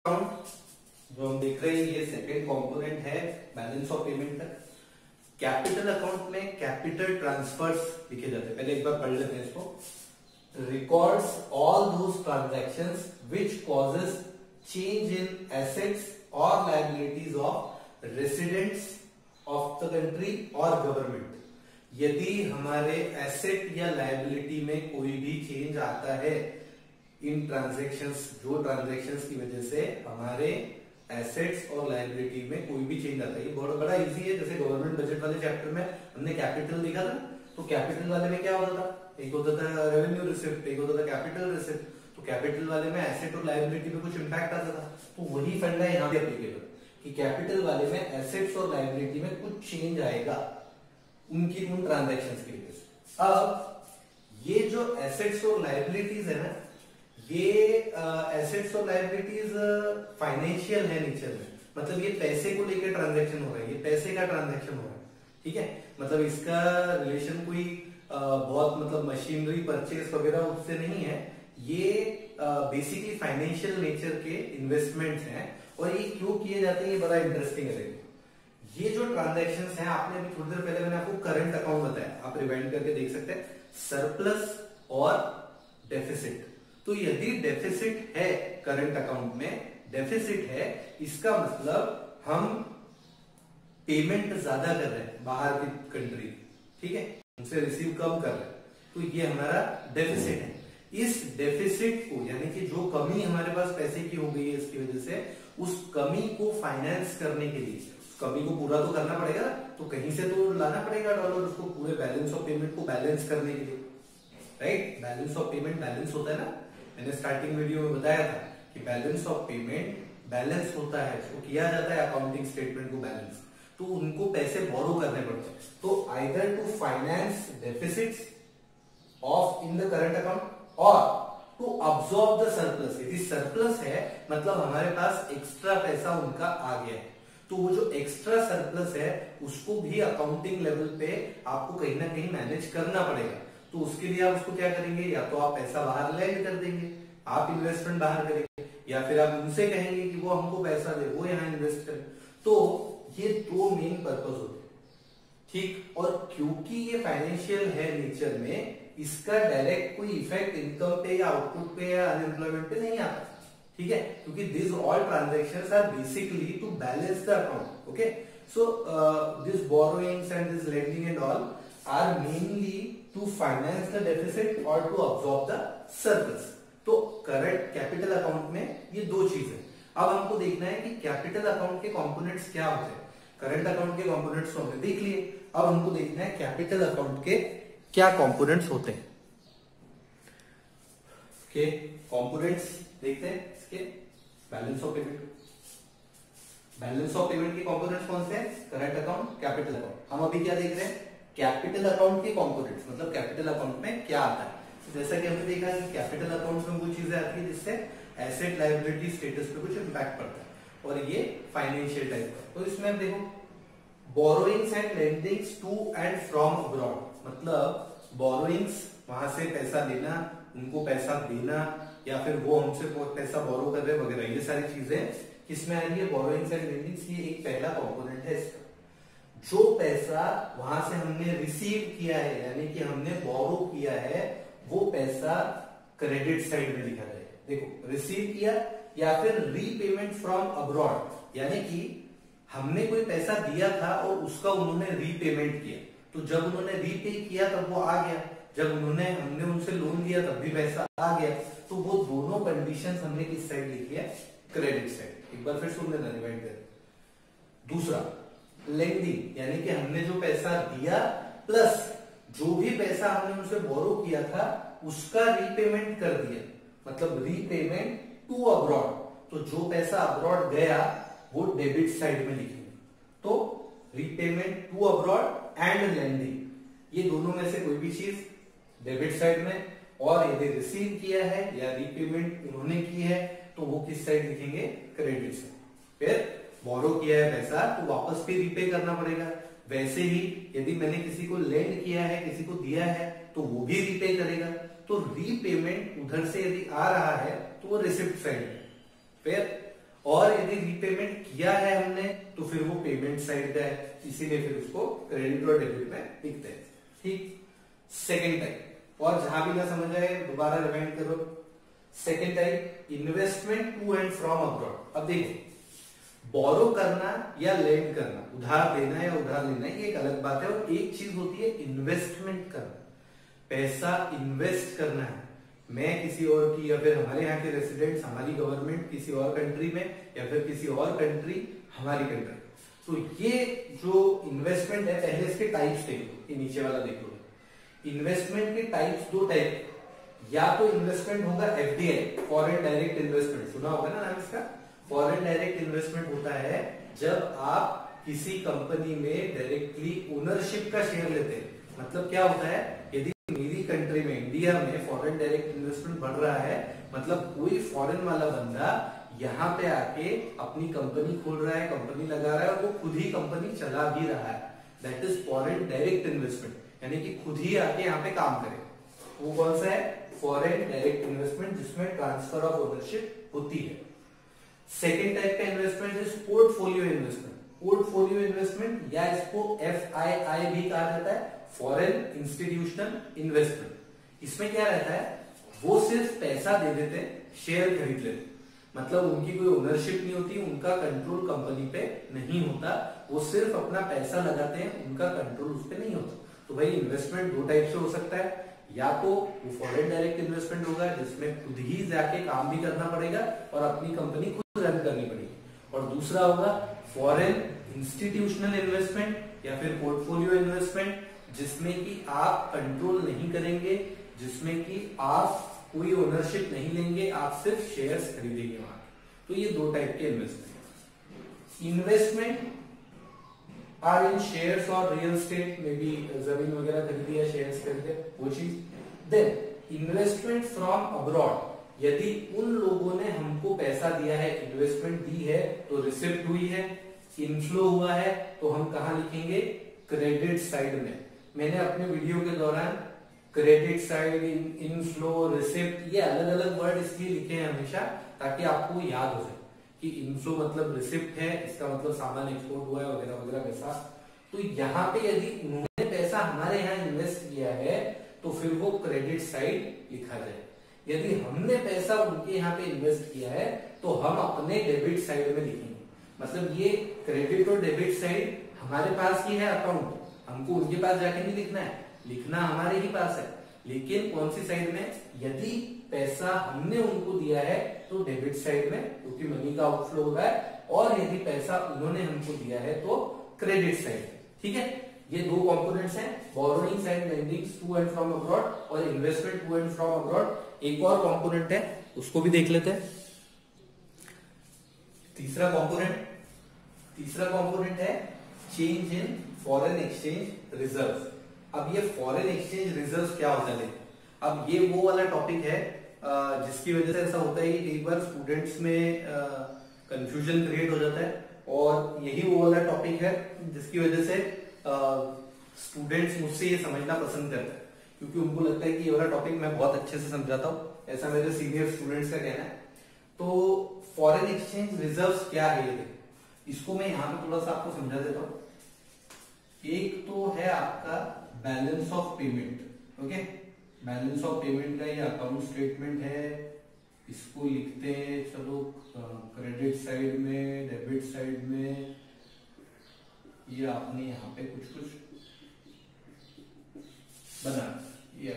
Account जो हम देख रहे हैं ये सेकंड कंपोनेंट है बैलेंस ऑफ पेमेंट का। कैपिटल अकाउंट में कैपिटल ट्रांसफर्स लिखे जाते हैं। पहले एक बार पढ़ लेते हैं इसको। Records all those transactions which causes change in assets और liabilities of residents of the country और गवर्नमेंट। यदि हमारे एसेट या लायबिलिटी में कोई भी चेंज आता है इन ट्रांजैक्शंस, जो ट्रांजैक्शंस की वजह से हमारे एसेट्स और लायबिलिटी में कोई भी चेंज आता है, ये बहुत बड़ा इजी है। जैसे गवर्नमेंट बजट वाले चैप्टर में हमने कैपिटल देखा था, तो कैपिटल वाले में क्या होता था, एक होता था रेवेन्यू रिसिप्ट, एक होता था कैपिटल रिसिप्ट। तो कैपिटल वाले में एसेट और लायबिलिटी में कुछ इंपैक्ट आता था, तो वही फंडा यहाँ पे एप्लीकेबल कि कैपिटल वाले में एसेट्स और लायबिलिटी में कुछ चेंज आएगा उनकी उन ट्रांजैक्शंस की वजह से। अब ये जो एसेट्स और लायबिलिटीज है ना, ये एसेट्स और लायबिलिटीज फाइनेंशियल है नेचर में, मतलब ये पैसे को लेकर ट्रांजैक्शन हो रहा है, ये पैसे का ट्रांजैक्शन हो रहा है, ठीक है। मतलब इसका रिलेशन कोई बहुत मतलब मशीनरी परचेस वगैरह उससे नहीं है, ये बेसिकली फाइनेंशियल नेचर के इन्वेस्टमेंट्स हैं। और ये क्यों किए जाते हैं ये बड़ा इंटरेस्टिंग है। ये जो ट्रांजैक्शंस हैं, आपने अभी थोड़ी देर पहले मैंने आपको करंट अकाउंट बताया, आप रिवाइंड करके देख सकते हैं, सरप्लस और डेफिसिट। तो यदि डेफिसिट है करंट अकाउंट में, डेफिसिट है, इसका मतलब हम पेमेंट ज्यादा कर रहे हैं बाहर की कंट्री, ठीक है, उनसे रिसीव कम कर रहे हैं, तो ये हमारा डेफिसिट है। इस डेफिसिट को यानी कि जो कमी हमारे पास पैसे की हो गई है इसकी वजह से, उस कमी को फाइनेंस करने के लिए, उस कमी को पूरा तो करना पड़ेगा, तो कहीं से तो लाना पड़ेगा डॉलर, उसको पूरे बैलेंस ऑफ पेमेंट को बैलेंस करने के लिए, right. Balance of payment balance होता है ना, मैंने स्टार्टिंग वीडियो में बताया था कि बैलेंस ऑफ पेमेंट बैलेंस होता है, उसको किया जाता है अकाउंटिंग स्टेटमेंट को बैलेंस, तो उनको पैसे बोरो करने पड़ते हैं। तो either to finance deficits of in the current account और टू अब्सॉर्ब द सरप्लस। यदि सरप्लस है मतलब हमारे पास एक्स्ट्रा पैसा उनका आ गया है, तो वो जो एक्स्ट्रा सरप्लस है उसको भी अकाउंटिंग लेवल पे आपको कहीं ना कहीं मैनेज करना पड़ेगा। तो उसके लिए आप उसको क्या करेंगे, या तो आप पैसा बाहर लैंड कर देंगे, आप इन्वेस्टमेंट बाहर करेंगे, या फिर आप उनसे कहेंगे कि वो हमको पैसा दे, वो यहाँ इन्वेस्ट करें। तो ये दो मेन पर्पस होते हैं, ठीक। और क्योंकि ये फाइनेंशियल है नेचर में, इसका डायरेक्ट कोई इफेक्ट इनकम पे या आउटपुट पे या अनएम्प्लॉयमेंट पे नहीं आता, ठीक है, क्योंकि this all transactions are basically to balance the account, okay. So this borrowings and this lending and all are mainly to finance the deficit और टू अब्सॉर्ब द सरप्लस। तो करंट कैपिटल अकाउंट में ये दो चीजें। अब हमको देखना है कि कैपिटल अकाउंट के कंपोनेंट्स क्या होते हैं। करंट अकाउंट के कंपोनेंट्स तो हमने देख लिए, अब हमको देखना है कैपिटल अकाउंट के क्या कंपोनेंट्स होते हैं। ओके, कंपोनेंट्स देखते हैं इसके। Balance of payment, balance of payment के कंपोनेंट्स कौन से हैं, करंट अकाउंट, कैपिटल अकाउंट। हम अभी क्या देख रहे हैं, कैपिटल अकाउंट के कंपोनेंट्स, मतलब कैपिटल अकाउंट में क्या आता है। तो जैसा कि हमने देखा कि कैपिटल अकाउंट में वो चीजें आती है जिससे एसेट लायबिलिटी स्टेटस पे कुछ इंपैक्ट पड़ता है, और ये फाइनेंशियल टाइप का। तो इसमें देखो, borrowings and lendings to and from abroad, मतलब बोरोइंग्स वहां से पैसा लेना, उनको पैसा देना, या फिर वो हमसे पैसा बोरो कर रहे वगैरह, ये सारी चीजें किसमें आ रही है, बोरोइंग्स एंड लेंडिंग्स। ये एक पहला कंपोनेंट है इसका। जो पैसा वहां से हमने रिसीव किया है, यानी कि हमने बोरो किया है, वो पैसा क्रेडिट साइड में लिखा जाएगा। देखो, रिसीव किया या फिर रीपेमेंट फ्रॉम अब्रॉड, यानी कि हमने कोई पैसा दिया था और उसका उन्होंने रीपेमेंट किया, तो जब उन्होंने रीपे किया तब वो आ गया, जब हमने उनसे लोन लिया तब भी पैसा आ गया। तो वो दोनों कंडीशंस हमने किस साइड लिखी है, क्रेडिट साइड। एक बार फिर सुन लेना, रिवाइंड कर। दूसरा लेंडिंग, यानी कि हमने जो पैसा दिया प्लस जो भी पैसा हमने उनसे बोरो किया था उसका रीपेमेंट कर दिया, मतलब रीपेमेंट टू अब्रॉड। तो जो पैसा अब्रॉड गया वो डेबिट साइड में लिखेंगे। तो repayment to abroad and lending, ये दोनों में से कोई भी चीज डेबिट साइड में, और यदि रिसीव किया है या रीपेमेंट उन्होंने की है तो वो किस साइड लिखेंगे, क्रेडिट साइड। फिर बोरो किया है पैसा तो वापस भी रीपे करना पड़ेगा। वैसे ही यदि मैंने किसी को लेंड किया है, किसी को दिया है, तो वो भी रीपे करेगा। तो रीपेमेंट उधर से यदि आ रहा है तो वो रिसिप्ट साइड है। फिर और यदि रीपेमेंट किया है हमने तो फिर वो पेमेंट साइड का है, इसीलिए फिर उसको क्रेडिट और डेबिट में लिखते हैं। ठीक, सेकेंड टाइप, और जहां भी ना समझ आए दोबारा रिमाइंड करो। Second type, investment to and from abroad. अब देखो, बोरो करना या लेंड करना, उधार देना या उधार लेना, ये एक अलग बात है, और एक चीज होती है इन्वेस्टमेंट करना, पैसा इन्वेस्ट करना है। मैं किसी और की, या फिर हमारे यहाँ के रेसिडेंट्स, हमारी गवर्नमेंट किसी और कंट्री में, या फिर किसी और कंट्री हमारी कंट्री। तो ये जो इन्वेस्टमेंट है, पहले इसके टाइप्स देख लो, ये नीचे वाला देख लो। इन्वेस्टमेंट के टाइप्स दो टाइप, या तो इन्वेस्टमेंट होगा एफडीआई, फॉरेन डायरेक्ट इन्वेस्टमेंट, सुना होगा ना नाम इसका। फॉरेन डायरेक्ट इन्वेस्टमेंट होता है जब आप किसी कंपनी में डायरेक्टली ओनरशिप का शेयर लेते हैं। मतलब क्या होता है, यदि मेरी कंट्री में, इंडिया में फॉरेन डायरेक्ट इन्वेस्टमेंट बढ़ रहा है, मतलब कोई फॉरेन वाला बंदा यहाँ पे आके अपनी कंपनी खोल रहा है, कंपनी लगा रहा है, और वो खुद ही कंपनी चला भी रहा है, that is foreign direct investment, यानी कि खुद ही आके यहाँ पे काम करे। वो कौन सा है, फॉरेन डायरेक्ट इन्वेस्टमेंट, जिसमें ट्रांसफर ऑफ ओनरशिप होती है। सेकेंड टाइप का investment is portfolio investment. Portfolio investment, या इसको FII भी कहा जाता है, फॉरेन इंस्टीट्यूशनल इन्वेस्टमेंट। इसमें क्या रहता है, वो सिर्फ पैसा दे देते हैं, शेयर खरीद लेते, मतलब उनकी कोई ओनरशिप नहीं होती, उनका कंट्रोल कंपनी पे नहीं होता, वो सिर्फ अपना पैसा लगाते हैं, उनका कंट्रोल उस पर नहीं होता। तो भाई इन्वेस्टमेंट दो टाइप से हो सकता है, या तो वो फॉरेन डायरेक्ट इन्वेस्टमेंट होगा जिसमें खुद ही जाके काम भी करना पड़ेगा और अपनी कंपनी खुद रन करनी पड़ेगी, और दूसरा होगा फॉरेन इंस्टीट्यूशनल इन्वेस्टमेंट या फिर पोर्टफोलियो इन्वेस्टमेंट, जिसमें कि आप कंट्रोल नहीं करेंगे, जिसमें कि आप कोई ओनरशिप नहीं लेंगे, आप सिर्फ शेयर्स खरीदेंगे वहां। तो ये दो टाइप के investment. Investment are in shares और रियल स्टेट में भी, जमीन वगैरह खरीदी या शेयर्स खरीदे, वो चीज। देन इन्वेस्टमेंट फ्रॉम अब्रॉड, यदि उन लोगों ने हमको पैसा दिया है, इन्वेस्टमेंट दी है, तो रिसिप्ट हुई है, इनफ्लो हुआ है, तो हम कहां लिखेंगे, क्रेडिट साइड में। मैंने अपने वीडियो के दौरान क्रेडिट साइड, इनफ्लो, रिसिप्ट, ये अलग अलग वर्ड इसलिए लिखे हैं हमेशा ताकि आपको याद हो जाए कि इनफ्लो मतलब रिसिप्ट है, इसका मतलब सामान एक्सपोर्ट हुआ है वगैरह वगैरह वैसा। तो यहाँ पे यदि उन्होंने पैसा हमारे यहाँ इन्वेस्ट किया है तो फिर वो क्रेडिट साइड लिखा जाए। यदि हमने पैसा उनके यहाँ पे इन्वेस्ट किया है तो हम अपने डेबिट साइड में लिखेंगे। मतलब ये क्रेडिट और डेबिट साइड हमारे पास ही है अकाउंट, हमको उनके पास जाके नहीं लिखना है, लिखना हमारे ही पास है, लेकिन कौन सी साइड में, यदि पैसा हमने उनको दिया है तो डेबिट साइड में, क्योंकि मनी का आउटफ्लो हो रहा है, और यदि पैसा उन्होंने हमको दिया है तो क्रेडिट साइड। ठीक है, ये दो कंपोनेंट्स हैं, borrowings and lendings to and from abroad और investment to and from abroad. एक और कंपोनेंट है, उसको भी देख लेते हैं। तीसरा कंपोनेंट है change in foreign exchange reserve. अब ये फॉरेन एक्सचेंज रिजर्व क्या होता है, अब ये वो वाला टॉपिक है जिसकी वजह से ऐसा होता है कि एक बार स्टूडेंट्स में कंफ्यूजन क्रिएट हो जाता है, और यही वो वाला टॉपिक है जिसकी वजह से स्टूडेंट्स मुझसे ये समझना पसंद करते हैं, क्योंकि उनको लगता है कि ये वाला टॉपिक मैं बहुत अच्छे से समझाता हूँ, ऐसा मेरे सीनियर स्टूडेंट्स का कहना है। तो फॉरेन एक्सचेंज रिजर्व्स क्या है, इसको मैं यहाँ पे थोड़ा सा आपको समझा देता हूँ। एक तो है आपका balance of payment, okay, balance of payment का ये अकाउंट स्टेटमेंट है, इसको लिखते हैं चलो क्रेडिट साइड में, डेबिट साइड में, ये आपने यहाँ पे कुछ बना, ये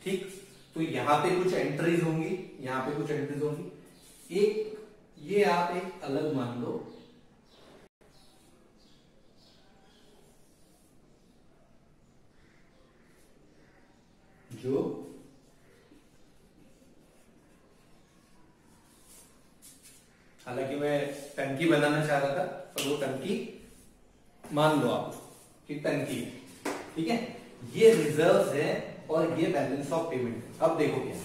ठीक। तो यहाँ पे कुछ एंट्रीज होंगी, यहाँ पे कुछ एंट्रीज होंगी। एक ये आप एक अलग मान लो, जो हालांकि मैं टंकी बनाना चाह रहा था, पर वो टंकी मान लो आप कि टंकी है, ठीक है। ये रिजर्व्स है और ये बैलेंस ऑफ पेमेंट। अब देखो क्या,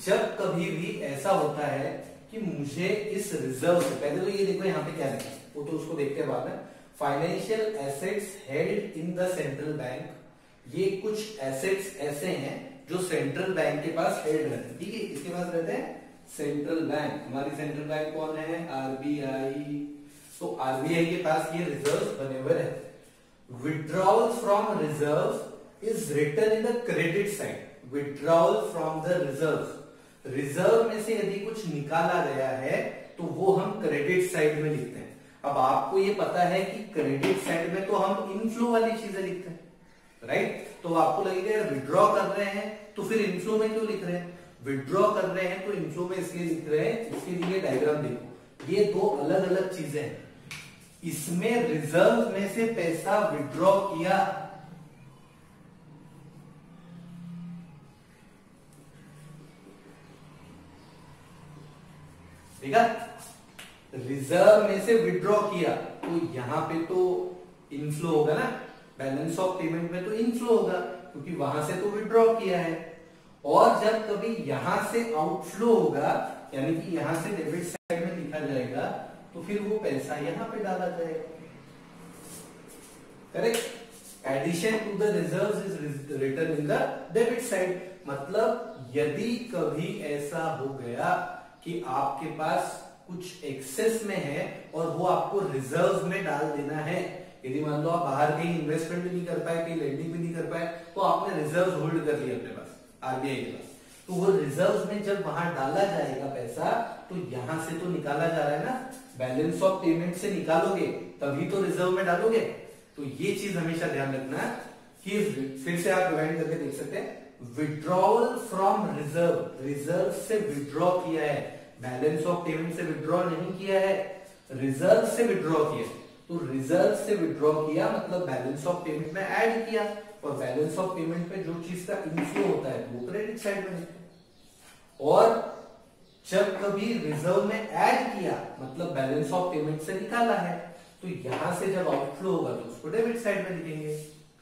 जब कभी भी ऐसा होता है कि मुझे इस रिजर्व से, पहले तो ये देखो यहाँ पे क्या लिखा है, वो तो उसको देखते हैं बाद में। Financial assets held in the central bank, ये कुछ एसेट्स ऐसे हैं जो सेंट्रल बैंक के पास हेल्ड रहते हैं, ठीक है, इसके पास रहते हैं सेंट्रल बैंक, हमारी सेंट्रल बैंक कौन है? आरबीआई। तो आरबीआई के पास ये रिजर्व बने हुए रहते हैं। Withdrawal from reserve is written in the credit side. Withdrawal from the reserve, reserve में से यदि कुछ निकाला गया है तो वो हम क्रेडिट साइड में लिखते हैं। अब आपको ये पता है कि क्रेडिट साइड में तो हम इनफ्लो वाली चीजें लिखते हैं, राइट? तो आपको लगेगा यार विड्रॉ कर रहे हैं तो फिर इनफ्लो में क्यों लिख रहे हैं? विड्रॉ कर रहे हैं तो इनफ्लो में इसलिए लिख रहे हैं, इसके लिए डायग्राम देखो, ये दो अलग अलग चीजें हैं। इसमें रिजर्व में से पैसा विड्रॉ किया, ठीक है? रिजर्व में से विड्रॉ किया तो यहां पे तो इनफ्लो होगा ना, बैलेंस ऑफ पेमेंट में तो इनफ्लो होगा क्योंकि वहां से तो विड्रॉ किया है। और जब कभी यहां से आउटफ्लो होगा, यानी कि यहां से डेबिट साइड में लिखा जाएगा, तो फिर वो पैसा यहां पे डाला जाएगा, correct? Addition to the reserves is written in the debit side. मतलब यदि कभी ऐसा हो गया कि आपके पास कुछ एक्सेस में है और वो आपको रिजर्व में डाल देना है, यदि मान लो आप बाहर कहीं इन्वेस्टमेंट भी नहीं कर पाए, कहीं लेंडिंग भी नहीं कर पाए, तो आपने रिजर्व होल्ड कर लिया अपने पास आरबीआई के पास, तो वो रिजर्व में जब वहां डाला जाएगा पैसा, तो यहां से तो निकाला जा रहा है ना, बैलेंस ऑफ पेमेंट से निकालोगे तभी तो रिजर्व में डालोगे। तो ये चीज हमेशा ध्यान रखना कि फिर से आप डिवाइड करके देख सकते हैं, विड्रॉल फ्रॉम रिजर्व, रिजर्व से विड्रॉ किया है, बैलेंस ऑफ पेमेंट से विड्रॉ नहीं किया है, रिजर्व से विड्रॉ किया। तो रिजर्व से विड्रॉ किया मतलब बैलेंस ऑफ पेमेंट में ऐड किया, और बैलेंस ऑफ पेमेंट में जो चीज का इनफ्लो होता है वो क्रेडिट साइड में। और जब कभी रिजर्व में ऐड किया मतलब बैलेंस ऑफ पेमेंट से निकाला है, तो यहां से जब आउटफ्लो होगा तो उसको डेबिट साइड में लिखेंगे।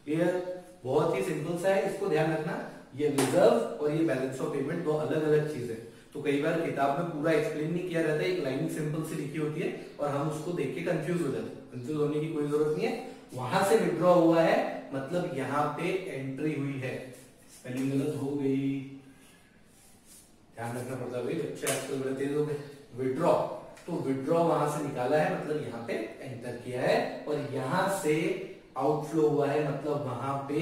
क्लियर? बहुत ही सिंपल सा है, इसको ध्यान रखना। ये रिजर्व और ये बैलेंस ऑफ पेमेंट दो अलग अलग चीजें। तो कई बार किताब में पूरा एक्सप्लेन नहीं किया रहता है, एक लाइन सिंपल सी लिखी होती है और हम उसको देख के कंफ्यूज हो जाते हैं। कंफ्यूज होने की कोई जरूरत नहीं है। वहां से विड्रॉ हुआ है मतलब यहाँ पे एंट्री हुई है। स्पेलिंग गलत हो गई, ध्यान रखना पड़ता है भाई, बच्चे आजकल बड़े तेज हो गए। विड्रॉ, तो विड्रॉ वहां से निकाला है मतलब यहाँ पे एंटर किया है, और यहां से आउटफ्लो हुआ है मतलब वहां पे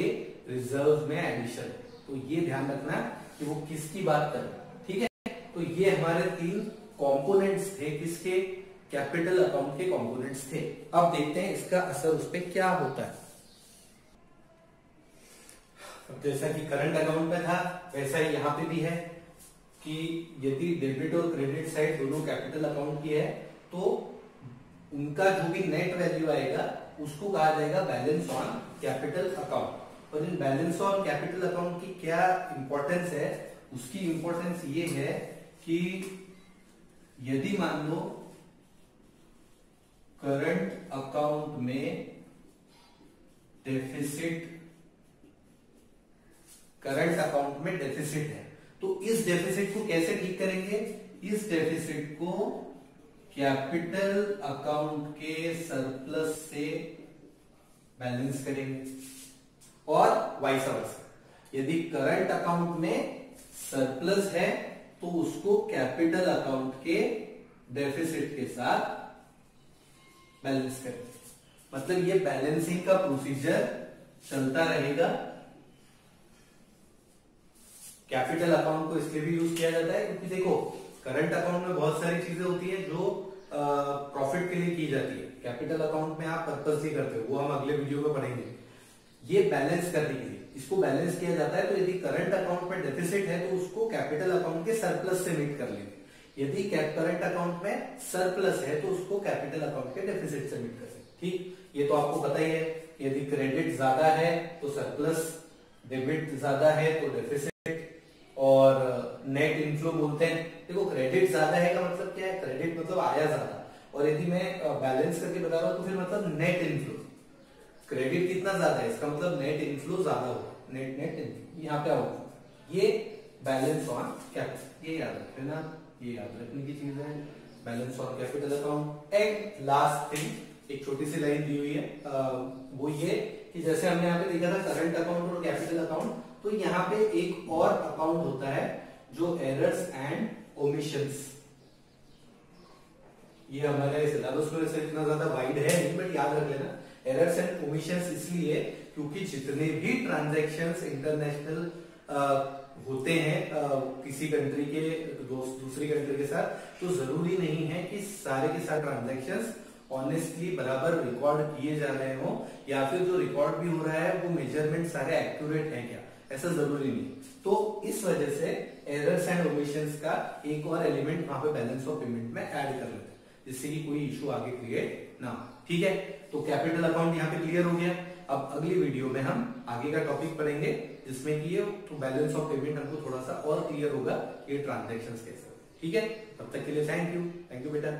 रिजर्व में एडिशन। तो ये ध्यान रखना कि वो किसकी बात कर रहे हैं, ठीक है? तो ये हमारे तीन कंपोनेंट्स थे, किसके? कैपिटल अकाउंट के कंपोनेंट्स थे। अब देखते हैं इसका असर उस पर क्या होता है। अब जैसा कि करंट अकाउंट में था वैसा ही यहाँ पे भी है कि यदि डेबिट और क्रेडिट साइड दोनों कैपिटल अकाउंट की है तो उनका जो भी नेट वैल्यू आएगा उसको कहा जाएगा बैलेंस ऑन कैपिटल अकाउंट। और इन बैलेंस ऑन कैपिटल अकाउंट की क्या इंपॉर्टेंस है? उसकी इंपॉर्टेंस ये है कि यदि मान लो करंट अकाउंट में डेफिसिट, करंट अकाउंट में डेफिसिट है, तो इस डेफिसिट को कैसे ठीक करेंगे? इस डेफिसिट को कैपिटल अकाउंट के सरप्लस से बैलेंस करेंगे, और वाइस वर्सा। यदि करंट अकाउंट में सरप्लस है तो उसको कैपिटल अकाउंट के डेफिसिट के साथ बैलेंस करेंगे। मतलब ये बैलेंसिंग का प्रोसीजर चलता रहेगा। कैपिटल अकाउंट को इसलिए भी यूज किया जाता है क्योंकि देखो करंट अकाउंट में बहुत सारी चीजें होती है जो प्रॉफिट के लिए की जाती है, कैपिटल अकाउंट में आप पर्पस नहीं करते हो, वो हम अगले वीडियो में पढ़ेंगे। ये बैलेंस करने के लिए इसको बैलेंस किया जाता है। तो यदि करंट अकाउंट में डेफिसिट है तो उसको कैपिटल अकाउंट के सरप्लस से मीट कर लेंगे। यदि करंट अकाउंट में सरप्लस है तो उसको कैपिटल अकाउंट के डेफिसिट से मीट कर लेंगे। ठीक, ये तो आपको पता ही है। यदि क्रेडिट ज्यादा है तो सरप्लस, डेबिट ज्यादा है तो डेफिसिट, और नेट इनफ्लो बोलते हैं। देखो क्रेडिट ज्यादा है का मतलब क्या है? क्रेडिट मतलब आया ज्यादा, और यदि मैं बैलेंस करके बता रहा हूं तो फिर मतलब नेट इनफ्लो। क्रेडिट कितना ज्यादा है इसका मतलब नेट इनफ्लो ज्यादा होगा, नेट इनफ्लो यहाँ पे होगा। ये बैलेंस ऑन कैपिटल, ये याद रखना, ये याद रखने की चीज है, balance on capital account. And last thing, एक छोटी सी लाइन दी हुई है, वो ये कि जैसे हमने यहाँ पे देखा था करंट अकाउंट और कैपिटल अकाउंट, तो यहाँ पे एक और अकाउंट होता है जो एरर्स एंड ओमिशंस। ये हमारे सिलेबस में वैसे इतना ज्यादा वाइड है नहीं, बट याद रख लेना एरर्स एंड ओमिशंस इसलिए क्योंकि जितने भी ट्रांजैक्शंस इंटरनेशनल होते हैं किसी कंट्री के दूसरी कंट्री के साथ, तो जरूरी नहीं है कि सारे के सारे ट्रांजैक्शंस ऑनेस्टली बराबर रिकॉर्ड किए जा रहे हो, या फिर जो रिकॉर्ड भी हो रहा है वो मेजरमेंट सारे एक्यूरेट है क्या, ऐसा जरूरी नहीं। तो इस वजह से एरर्स एंड ओमिशंस का एक और एलिमेंट वहां पे बैलेंस ऑफ पेमेंट में ऐड कर लेते हैं, जिससे कि कोई इशू आगे क्रिएट ना हो। ठीक है, तो कैपिटल अकाउंट यहाँ पे क्लियर हो गया। अब अगली वीडियो में हम आगे का टॉपिक पढ़ेंगे, जिसमें कि ये तो बैलेंस ऑफ पेमेंट हमको थोड़ा सा और क्लियर होगा, ये ट्रांजैक्शंस कैसे। ठीक है, तब तक के लिए थैंक यू बेटा।